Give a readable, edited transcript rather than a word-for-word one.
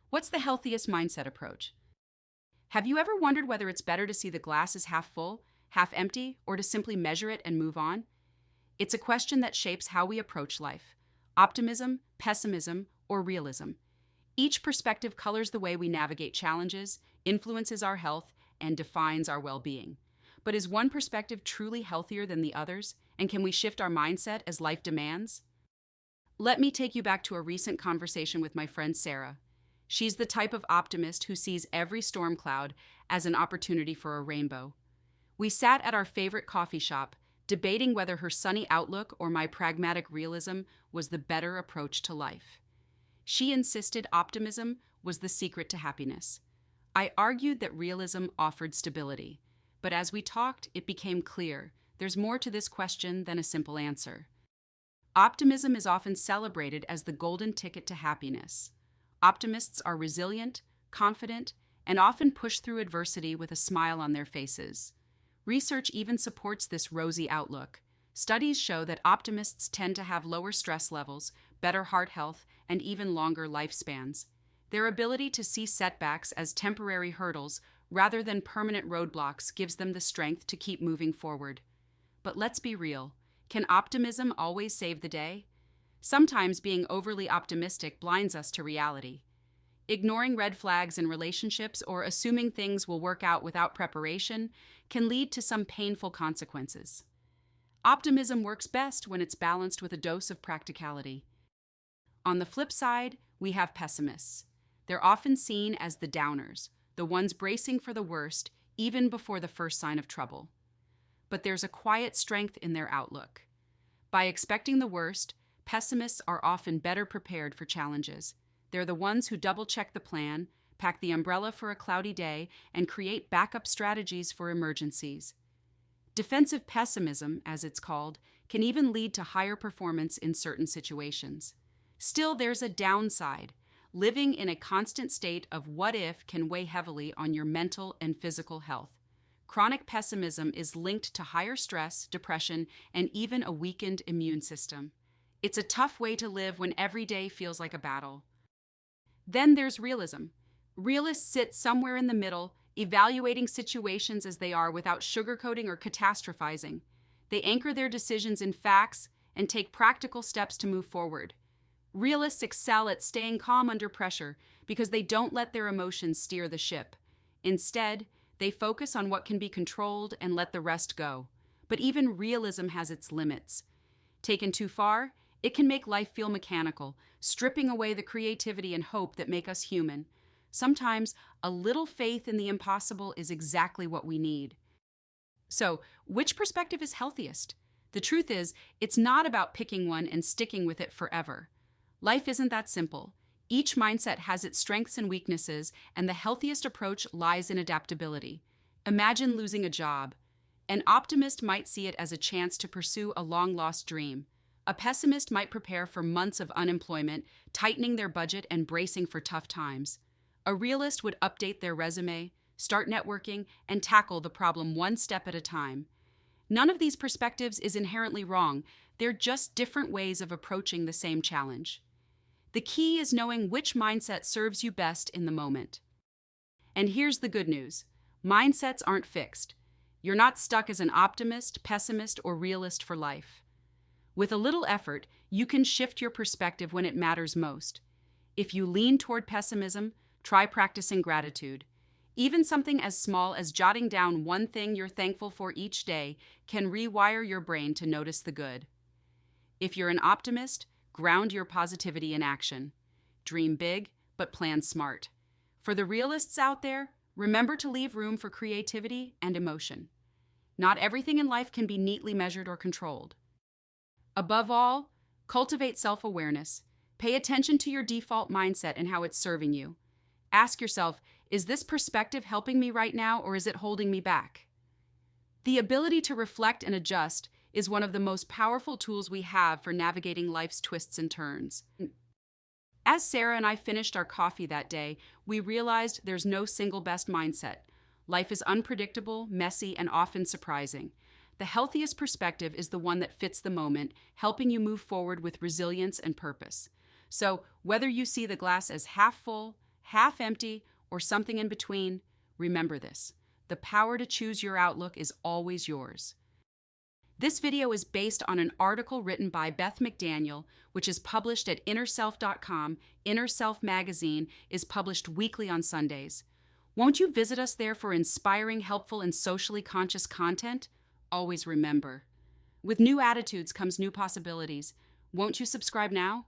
What's the healthiest mindset approach? Have you ever wondered whether it's better to see the glass as half full, half empty, or to simply measure it and move on? It's a question that shapes how we approach life: optimism, pessimism, or realism. Each perspective colors the way we navigate challenges, influences our health, and defines our well being. But is one perspective truly healthier than the others? And can we shift our mindset as life demands? Let me take you back to a recent conversation with my friend Sarah. She's the type of optimist who sees every storm cloud as an opportunity for a rainbow. We sat at our favorite coffee shop, debating whether her sunny outlook or my pragmatic realism was the better approach to life. She insisted optimism was the secret to happiness. I argued that realism offered stability, but as we talked, it became clear there's more to this question than a simple answer. Optimism is often celebrated as the golden ticket to happiness. Optimists are resilient, confident, and often push through adversity with a smile on their faces. Research even supports this rosy outlook. Studies show that optimists tend to have lower stress levels, better heart health, and even longer lifespans. Their ability to see setbacks as temporary hurdles rather than permanent roadblocks gives them the strength to keep moving forward. But let's be real. Can optimism always save the day? Sometimes being overly optimistic blinds us to reality. Ignoring red flags in relationships or assuming things will work out without preparation can lead to some painful consequences. Optimism works best when it's balanced with a dose of practicality. On the flip side, we have pessimists. They're often seen as the downers, the ones bracing for the worst even before the first sign of trouble. But there's a quiet strength in their outlook. By expecting the worst, pessimists are often better prepared for challenges. They're the ones who double-check the plan, pack the umbrella for a cloudy day, and create backup strategies for emergencies. Defensive pessimism, as it's called, can even lead to higher performance in certain situations. Still, there's a downside. Living in a constant state of what if can weigh heavily on your mental and physical health. Chronic pessimism is linked to higher stress, depression, and even a weakened immune system. It's a tough way to live when every day feels like a battle. Then there's realism. Realists sit somewhere in the middle, evaluating situations as they are without sugarcoating or catastrophizing. They anchor their decisions in facts and take practical steps to move forward. Realists excel at staying calm under pressure because they don't let their emotions steer the ship. Instead, they focus on what can be controlled and let the rest go. But even realism has its limits. Taken too far, it can make life feel mechanical, stripping away the creativity and hope that make us human. Sometimes, a little faith in the impossible is exactly what we need. So, which perspective is healthiest? The truth is, it's not about picking one and sticking with it forever. Life isn't that simple. Each mindset has its strengths and weaknesses, and the healthiest approach lies in adaptability. Imagine losing a job. An optimist might see it as a chance to pursue a long-lost dream. A pessimist might prepare for months of unemployment, tightening their budget and bracing for tough times. A realist would update their resume, start networking, and tackle the problem one step at a time. None of these perspectives is inherently wrong. They're just different ways of approaching the same challenge. The key is knowing which mindset serves you best in the moment. And here's the good news. Mindsets aren't fixed. You're not stuck as an optimist, pessimist, or realist for life. With a little effort, you can shift your perspective when it matters most. If you lean toward pessimism, try practicing gratitude. Even something as small as jotting down one thing you're thankful for each day can rewire your brain to notice the good. If you're an optimist, ground your positivity in action. Dream big, but plan smart. For the realists out there, remember to leave room for creativity and emotion. Not everything in life can be neatly measured or controlled. Above all, cultivate self-awareness. Pay attention to your default mindset and how it's serving you. Ask yourself, is this perspective helping me right now, or is it holding me back? The ability to reflect and adjust is one of the most powerful tools we have for navigating life's twists and turns. As Sarah and I finished our coffee that day, we realized there's no single best mindset. Life is unpredictable, messy, and often surprising. The healthiest perspective is the one that fits the moment, helping you move forward with resilience and purpose. So, whether you see the glass as half full, half empty, or something in between, remember this: the power to choose your outlook is always yours. This video is based on an article written by Beth McDaniel, which is published at InnerSelf.com. Inner Self magazine is published weekly on Sundays. Won't you visit us there for inspiring, helpful, and socially conscious content? Always remember, with new attitudes comes new possibilities. Won't you subscribe now?